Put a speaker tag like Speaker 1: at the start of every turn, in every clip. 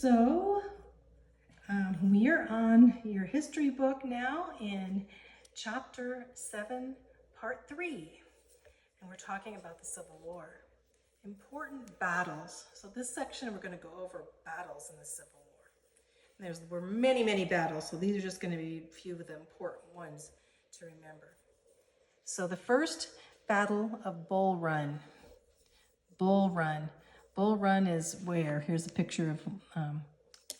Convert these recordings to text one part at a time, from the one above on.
Speaker 1: So we are on your history book now in chapter 7, part 3. And we're talking about the Civil War. Important battles. So this section we're going to go over battles in the Civil War. There were many, many battles, so these are just going to be a few of the important ones to remember. So the first battle of Bull Run. Bull Run. Bull Run is where? Here's a picture of,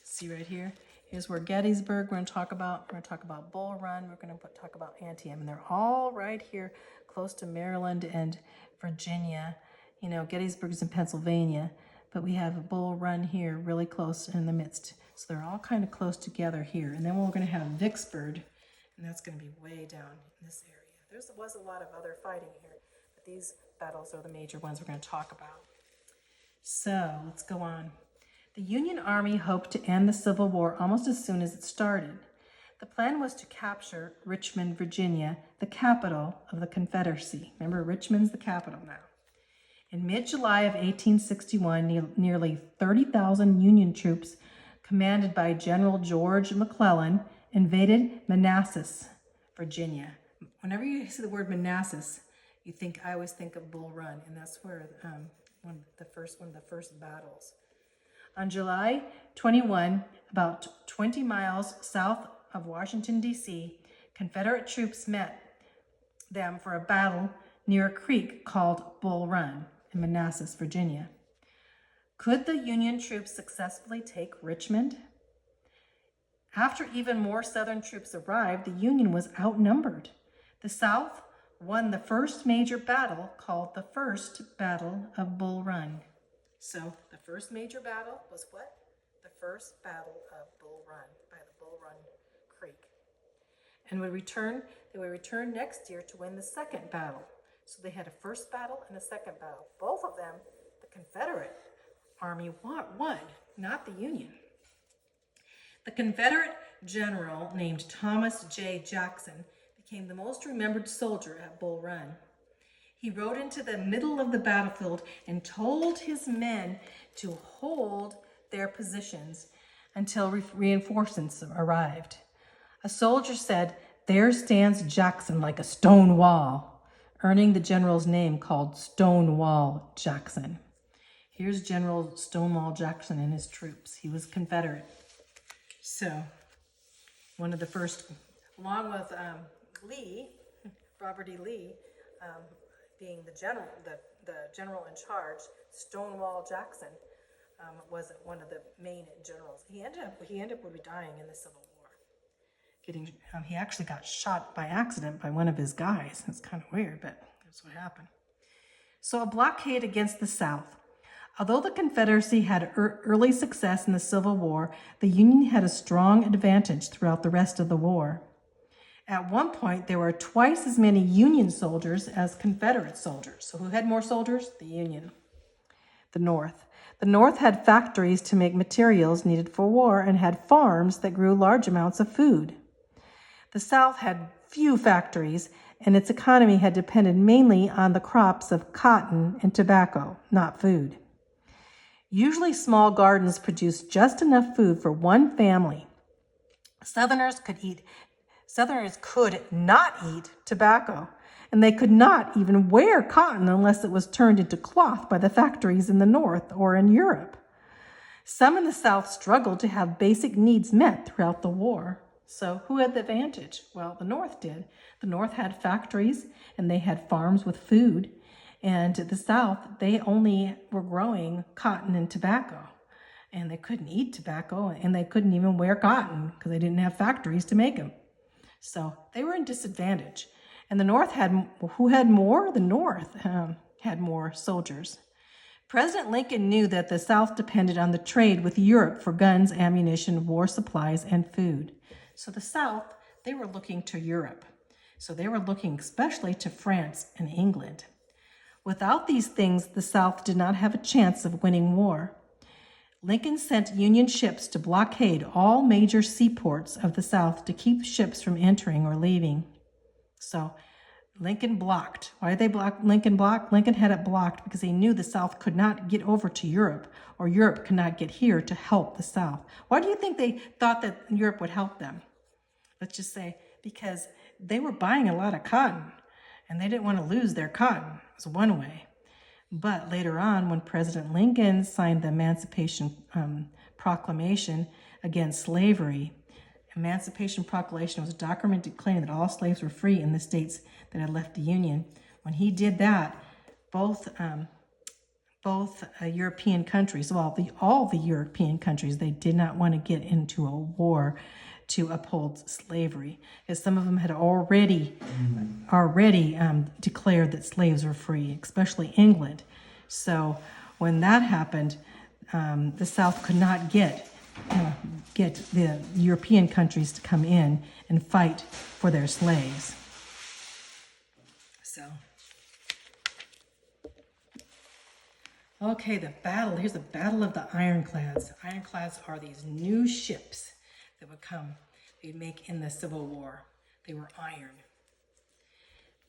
Speaker 1: see right here? Here's where Gettysburg we're going to talk about. We're going to talk about Bull Run. We're going to talk about Antietam. And they're all right here close to Maryland and Virginia. You know, Gettysburg's in Pennsylvania, but we have a Bull Run here really close in the midst. So they're all kind of close together here. And then we're going to have Vicksburg, and that's going to be way down in this area. There was a lot of other fighting here, but these battles are the major ones we're going to talk about. So let's go on. The Union Army hoped to end the Civil War almost as soon as it started. The plan was to capture Richmond, Virginia, the capital of the Confederacy. Remember, Richmond's the capital now. In mid-July of 1861, nearly 30,000 Union troops, commanded by General George McClellan, invaded Manassas, Virginia. Whenever you see the word Manassas, I always think of Bull Run, and that's where one of the first battles. On July 21, about 20 miles south of Washington, D.C., Confederate troops met them for a battle near a creek called Bull Run in Manassas, Virginia. Could the Union troops successfully take Richmond? After even more Southern troops arrived, the Union was outnumbered. The South won the first major battle called the First Battle of Bull Run. So the first major battle was what? The First Battle of Bull Run by the Bull Run Creek. And they would return next year to win the second battle. So they had a first battle and a second battle. Both of them, the Confederate Army won, not the Union. The Confederate general named Thomas J. Jackson became the most remembered soldier at Bull Run. He rode into the middle of the battlefield and told his men to hold their positions until reinforcements arrived. A soldier said, "There stands Jackson like a stone wall," earning the general's name called Stonewall Jackson. Here's General Stonewall Jackson and his troops. He was Confederate. So, one of the first, along with Lee, Robert E. Lee, being the general in charge, Stonewall Jackson was one of the main generals. He ended up dying in the Civil War. He actually got shot by accident by one of his guys. It's kind of weird, but that's what happened. So a blockade against the South. Although the Confederacy had early success in the Civil War, the Union had a strong advantage throughout the rest of the war. At one point, there were twice as many Union soldiers as Confederate soldiers. So who had more soldiers? The Union. The North. The North had factories to make materials needed for war and had farms that grew large amounts of food. The South had few factories, and its economy had depended mainly on the crops of cotton and tobacco, not food. Usually small gardens produced just enough food for one family. Southerners could not eat tobacco, and they could not even wear cotton unless it was turned into cloth by the factories in the North or in Europe. Some in the South struggled to have basic needs met throughout the war. So who had the advantage? Well, the North did. The North had factories, and they had farms with food. And the South, they only were growing cotton and tobacco. And they couldn't eat tobacco, and they couldn't even wear cotton because they didn't have factories to make them. So they were in disadvantage. And the North who had more? The North had more soldiers. President Lincoln knew that the South depended on the trade with Europe for guns, ammunition, war supplies, and food. So the South, they were looking to Europe. So they were looking especially to France and England. Without these things, the South did not have a chance of winning war. Lincoln sent Union ships to blockade all major seaports of the South to keep ships from entering or leaving. So Lincoln blocked. Why did they block Lincoln blocked? Lincoln had it blocked because he knew the South could not get over to Europe, or Europe could not get here to help the South. Why do you think they thought that Europe would help them? Let's just say because they were buying a lot of cotton and they didn't want to lose their cotton. It was one way. But later on, when President Lincoln signed the Emancipation Proclamation against slavery, Emancipation Proclamation was a document declaring that all slaves were free in the states that had left the Union. When he did that, both European countries, well, all the European countries, they did not want to get into a war to uphold slavery, because some of them had already declared that slaves were free, especially England. So when that happened, the South could not get the European countries to come in and fight for their slaves. So, okay, here's the Battle of the Ironclads. Ironclads are these new ships that they'd make in the Civil War. They were iron.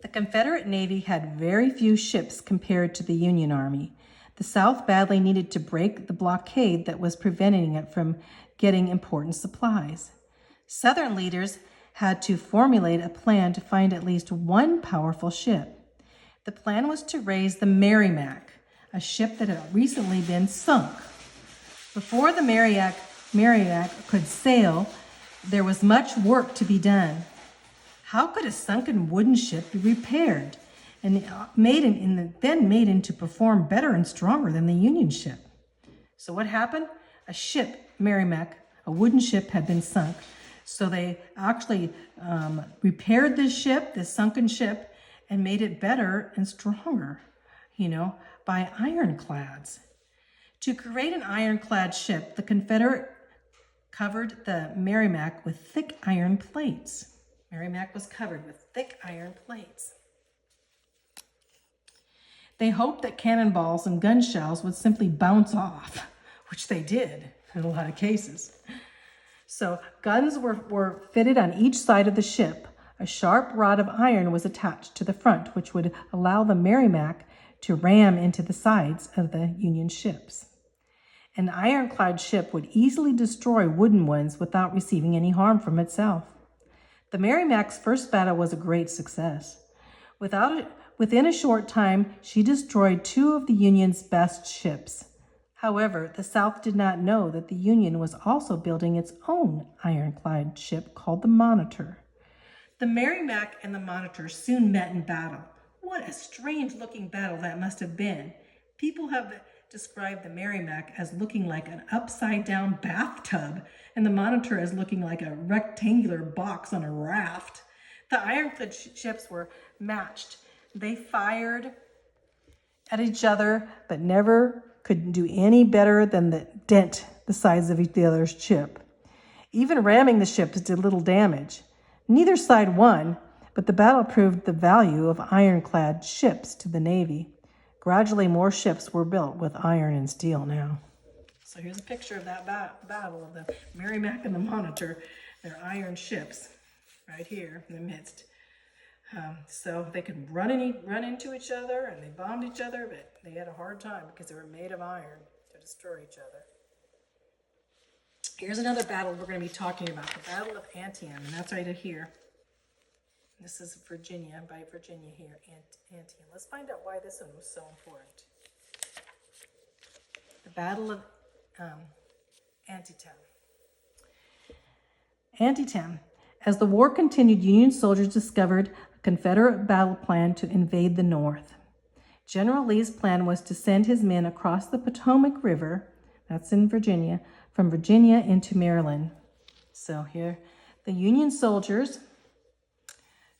Speaker 1: The Confederate Navy had very few ships compared to the Union Army. The South badly needed to break the blockade that was preventing it from getting important supplies. Southern leaders had to formulate a plan to find at least one powerful ship. The plan was to raise the Merrimac, a ship that had recently been sunk. Before the Merrimac could sail, there was much work to be done. How could a sunken wooden ship be repaired and then made into perform better and stronger than the Union ship? So what happened? A ship, Merrimac, a wooden ship, had been sunk. So they actually repaired this ship, this sunken ship, and made it better and stronger, by ironclads. To create an ironclad ship, the Confederate covered the Merrimac with thick iron plates. Merrimac was covered with thick iron plates. They hoped that cannonballs and gun shells would simply bounce off, which they did in a lot of cases. So guns were fitted on each side of the ship. A sharp rod of iron was attached to the front, which would allow the Merrimac to ram into the sides of the Union ships. An ironclad ship would easily destroy wooden ones without receiving any harm from itself. The Merrimac's first battle was a great success. Within a short time, she destroyed two of the Union's best ships. However, the South did not know that the Union was also building its own ironclad ship called the Monitor. The Merrimac and the Monitor soon met in battle. What a strange-looking battle that must have been. People have described the Merrimac as looking like an upside-down bathtub, and the Monitor as looking like a rectangular box on a raft. The ironclad ships were matched. They fired at each other, but never could do any better than dent the sides of the other's ship. Even ramming the ships did little damage. Neither side won, but the battle proved the value of ironclad ships to the Navy. Gradually, more ships were built with iron and steel now. So here's a picture of that battle of the Merrimac and the Monitor. They're iron ships right here in the midst. So they could run into each other, and they bombed each other, but they had a hard time because they were made of iron to destroy each other. Here's another battle we're going to be talking about, the Battle of Antietam, and that's right here. This is Virginia, by Virginia here, Antietam. Let's find out why this one was so important. The Battle of Antietam. Antietam. As the war continued, Union soldiers discovered a Confederate battle plan to invade the North. General Lee's plan was to send his men across the Potomac River, that's in Virginia, from Virginia into Maryland. So here, the Union soldiers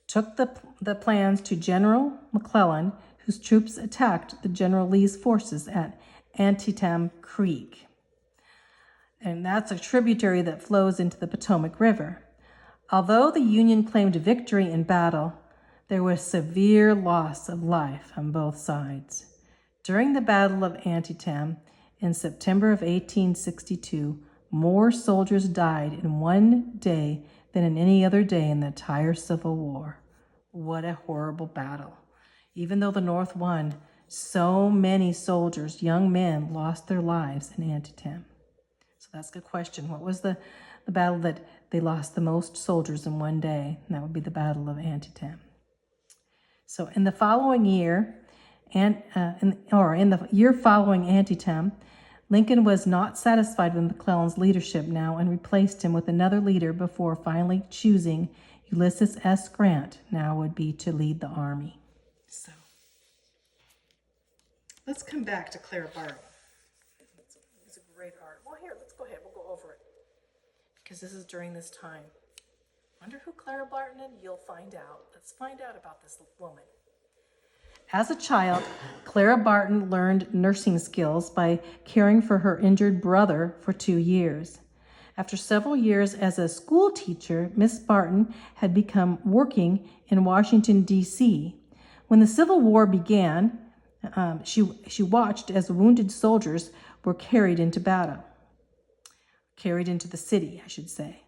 Speaker 1: took the plans to General McClellan, whose troops attacked the General Lee's forces at Antietam Creek. And that's a tributary that flows into the Potomac River. Although the Union claimed victory in battle, there was severe loss of life on both sides. During the Battle of Antietam in September of 1862, more soldiers died in one day than in any other day in the entire Civil War. What a horrible battle. Even though the North won, so many soldiers, young men, lost their lives in Antietam. So that's a good question. What was the battle that they lost the most soldiers in one day? And that would be the Battle of Antietam. So in the following year, in the year following Antietam, Lincoln was not satisfied with McClellan's leadership now and replaced him with another leader before finally choosing Ulysses S. Grant now would be to lead the army. So let's come back to Clara Barton. It's a great art. Well, here, let's go ahead. We'll go over it because this is during this time. Wonder who Clara Barton is? You'll find out. Let's find out about this woman. As a child, Clara Barton learned nursing skills by caring for her injured brother for 2 years. After several years as a school teacher, Miss Barton had become working in Washington, D.C. When the Civil War began, she watched as wounded soldiers were carried into the city, I should say.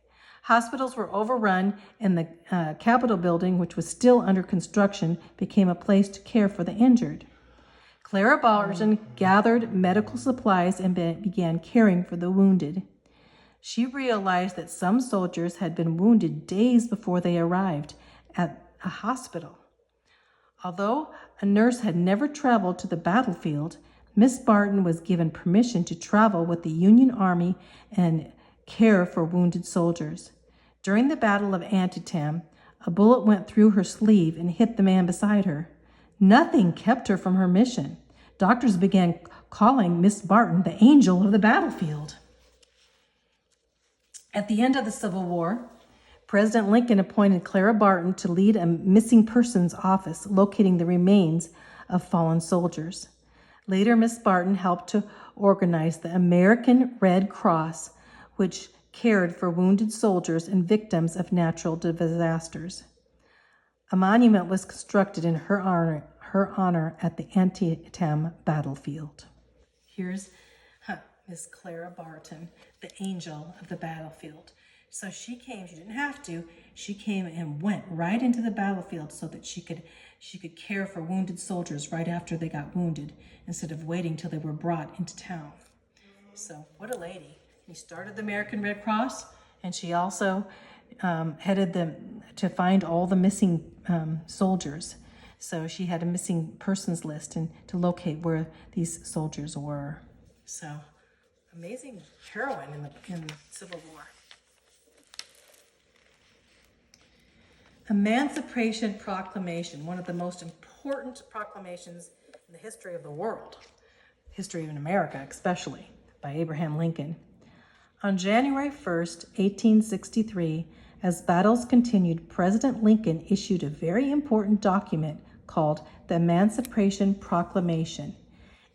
Speaker 1: Hospitals were overrun, and the Capitol building, which was still under construction, became a place to care for the injured. Clara Barton gathered medical supplies and began caring for the wounded. She realized that some soldiers had been wounded days before they arrived at a hospital. Although a nurse had never traveled to the battlefield, Miss Barton was given permission to travel with the Union Army and care for wounded soldiers. During the Battle of Antietam, a bullet went through her sleeve and hit the man beside her. Nothing kept her from her mission. Doctors began calling Miss Barton the angel of the battlefield. At the end of the Civil War, President Lincoln appointed Clara Barton to lead a missing persons office locating the remains of fallen soldiers. Later, Miss Barton helped to organize the American Red Cross, which cared for wounded soldiers and victims of natural disasters. A monument was constructed in her honor at the Antietam battlefield. Here's Miss Clara Barton, the angel of the battlefield. So she didn't have to, she came and went right into the battlefield so that she could care for wounded soldiers right after they got wounded instead of waiting till they were brought into town. So what a lady. She started the American Red Cross, and she also headed them to find all the missing soldiers. So she had a missing persons list and to locate where these soldiers were. So amazing heroine in the Civil War. Emancipation Proclamation, one of the most important proclamations in the history of the world, history of America especially, by Abraham Lincoln. On January 1st, 1863, as battles continued, President Lincoln issued a very important document called the Emancipation Proclamation.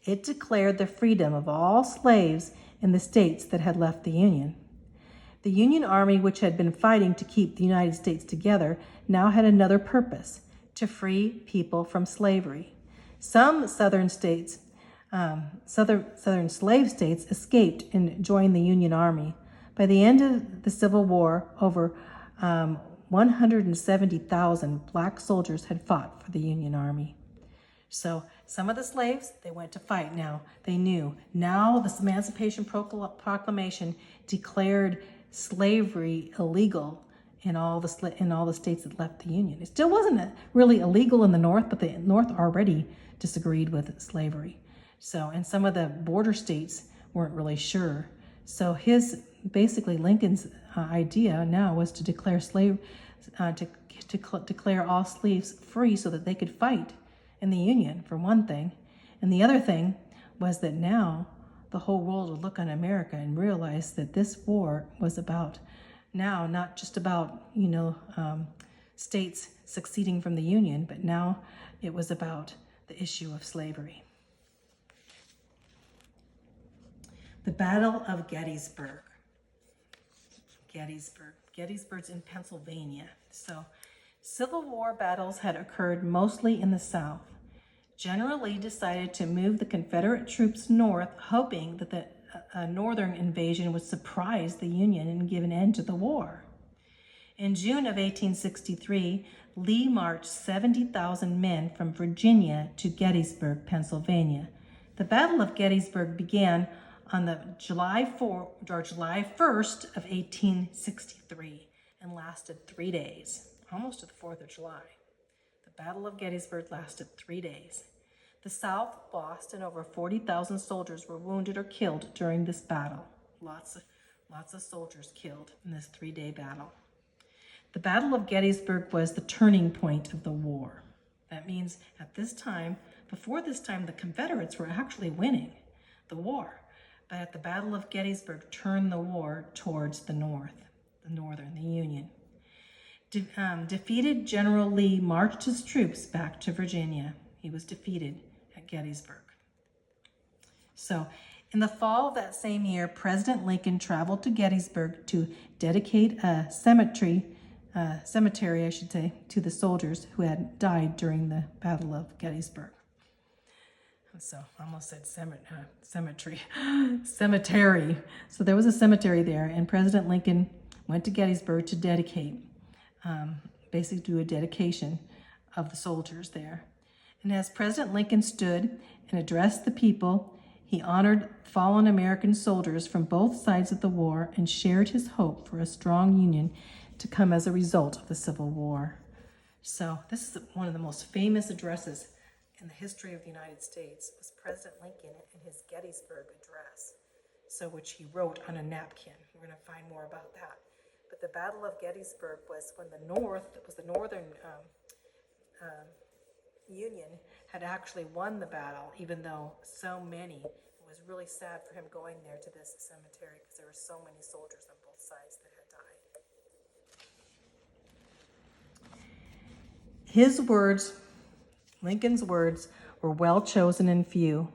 Speaker 1: It declared the freedom of all slaves in the states that had left the Union. The Union Army, which had been fighting to keep the United States together, now had another purpose: to free people from slavery. Some southern slave states escaped and joined the Union Army. By the end of the Civil War, over 170,000 black soldiers had fought for the Union Army. So some of the slaves, they went to fight now. They knew. Now this Emancipation Proclamation declared slavery illegal in all the states that left the Union. It still wasn't really illegal in the North, but the North already disagreed with slavery. So, and some of the border states weren't really sure. So Lincoln's idea now was to declare declare all slaves free so that they could fight in the Union, for one thing. And the other thing was that now the whole world would look on America and realize that this war was about now not just about, states succeeding from the Union, but now it was about the issue of slavery. The Battle of Gettysburg. Gettysburg's in Pennsylvania. So Civil War battles had occurred mostly in the South. General Lee decided to move the Confederate troops north, hoping that a northern invasion would surprise the Union and give an end to the war. In June of 1863, Lee marched 70,000 men from Virginia to Gettysburg, Pennsylvania. The Battle of Gettysburg began on the July 1st of 1863 and lasted 3 days, almost to the 4th of July. The Battle of Gettysburg lasted 3 days. The South lost, and over 40,000 soldiers were wounded or killed during this battle. Lots of soldiers killed in this 3-day battle. The Battle of Gettysburg was the turning point of the war. That means at this time, before this time, the Confederates were actually winning the war. But at the Battle of Gettysburg turned the war towards the North, the Union. Defeated General Lee marched his troops back to Virginia. He was defeated at Gettysburg. So, in the fall of that same year, President Lincoln traveled to Gettysburg to dedicate a cemetery, to the soldiers who had died during the Battle of Gettysburg. So I almost said cemetery. So there was a cemetery there, and President Lincoln went to Gettysburg to dedicate, basically do a dedication of the soldiers there. And as President Lincoln stood and addressed the people, he honored fallen American soldiers from both sides of the war and shared his hope for a strong union to come as a result of the Civil War. So this is one of the most famous addresses in the history of the United States, was President Lincoln in his Gettysburg Address, which he wrote on a napkin. We're going to find more about that. But the Battle of Gettysburg was when the Northern Union had actually won the battle, even though so many. It was really sad for him going there to this cemetery because there were so many soldiers on both sides that had died. His words, Lincoln's words, were well chosen and few.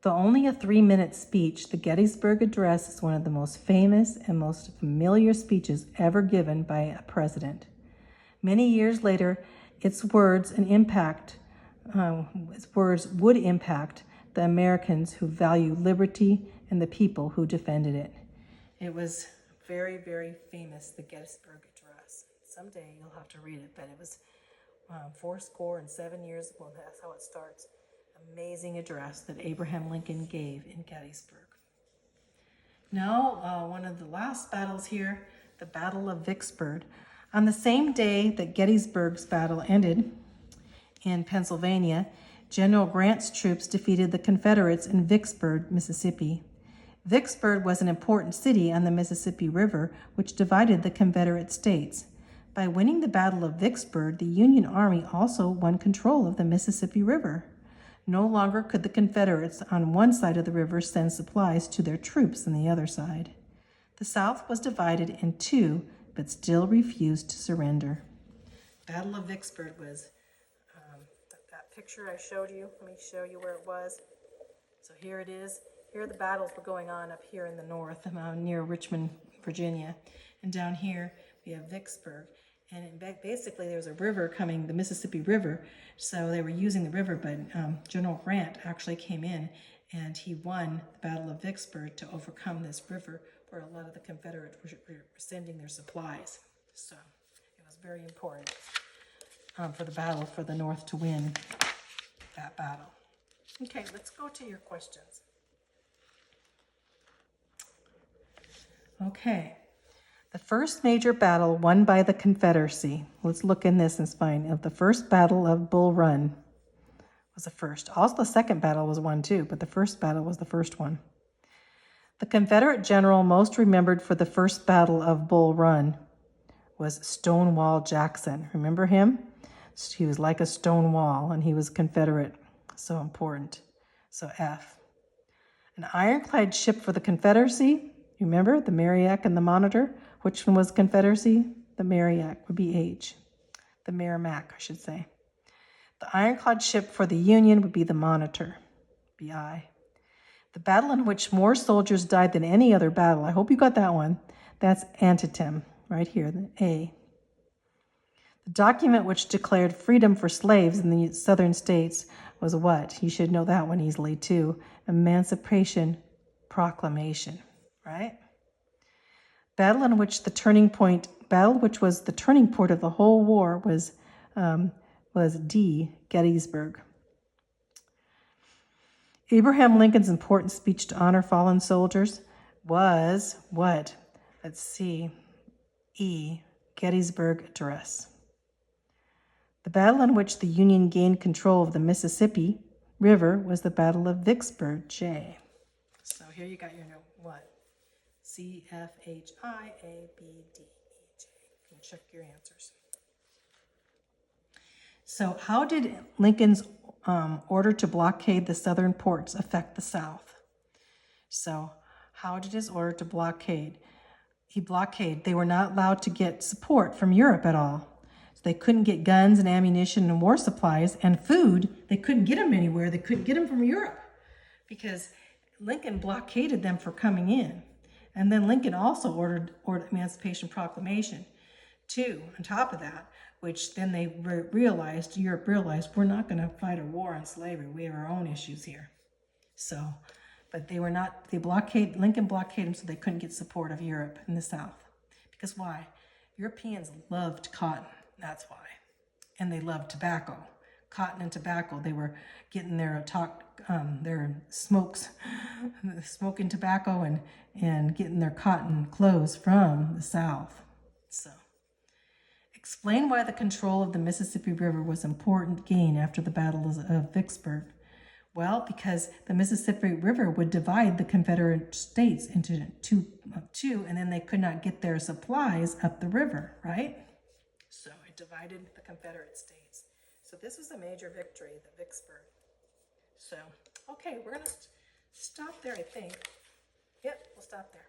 Speaker 1: Though only a 3-minute speech, the Gettysburg Address is one of the most famous and most familiar speeches ever given by a president. Many years later, its words would impact the Americans who value liberty and the people who defended it. It was very, very famous, the Gettysburg Address. Someday you'll have to read it, but it was 7 years ago. That's how it starts. Amazing address that Abraham Lincoln gave in Gettysburg. Now, one of the last battles here, the Battle of Vicksburg. On the same day that Gettysburg's battle ended in Pennsylvania, General Grant's troops defeated the Confederates in Vicksburg, Mississippi. Vicksburg was an important city on the Mississippi River, which divided the Confederate states. By winning the Battle of Vicksburg, the Union Army also won control of the Mississippi River. No longer could the Confederates on one side of the river send supplies to their troops on the other side. The South was divided in two, but still refused to surrender. Battle of Vicksburg was that picture I showed you. Let me show you where it was. So here it is. Here the battles were going on up here in the north, near Richmond, Virginia. And down here we have Vicksburg. And basically there was a river coming, the Mississippi River, so they were using the river, but General Grant actually came in and he won the Battle of Vicksburg to overcome this river where a lot of the Confederates were sending their supplies. So it was very important for the battle for the North to win that battle. Okay, let's go to your questions. Okay. The first major battle won by the Confederacy. Let's look in this and find of the first battle of Bull Run was the first. Also, the second battle was won too, but the first battle was the first one. The Confederate general most remembered for the first battle of Bull Run was Stonewall Jackson. Remember him? He was like a stone wall, and he was Confederate. So important. So F. An ironclad ship for the Confederacy. Remember the Merrimac and the Monitor? Which one was Confederacy? The Merrimac would be H. The Merrimac, I should say. The ironclad ship for the Union would be the Monitor, be I. The battle in which more soldiers died than any other battle. I hope you got that one. That's Antietam, right here, the A. The document which declared freedom for slaves in the southern states was what? You should know that one easily too. Emancipation Proclamation, right? Battle in which the turning point battle which was the turning point of the whole war was Gettysburg. Abraham Lincoln's important speech to honor fallen soldiers was what? Let's see. Gettysburg Address. The battle in which the Union gained control of the Mississippi River was the Battle of Vicksburg, J. So here you got your note. What? CFHIABDEJ. You can check your answers. So how did Lincoln's order to blockade the southern ports affect the South? So how did his order to blockade? They were not allowed to get support from Europe at all. So they couldn't get guns and ammunition and war supplies and food. They couldn't get them anywhere. They couldn't get them from Europe because Lincoln blockaded them for coming in. And then Lincoln also ordered Emancipation Proclamation too, on top of that, which then they Europe realized, we're not going to fight a war on slavery. We have our own issues here. So, but Lincoln blockaded them so they couldn't get support of Europe in the South. Because why? Europeans loved cotton, that's why. And they loved tobacco. Cotton and tobacco, they were getting their smokes, smoking tobacco and getting their cotton clothes from the South. So, explain why the control of the Mississippi River was an important gain after the Battle of Vicksburg. Well, because the Mississippi River would divide the Confederate States into two, and then they could not get their supplies up the river, right? So it divided the Confederate States. So this was a major victory, the Vicksburg. So, okay, we're going to stop there, I think. Yep, we'll stop there.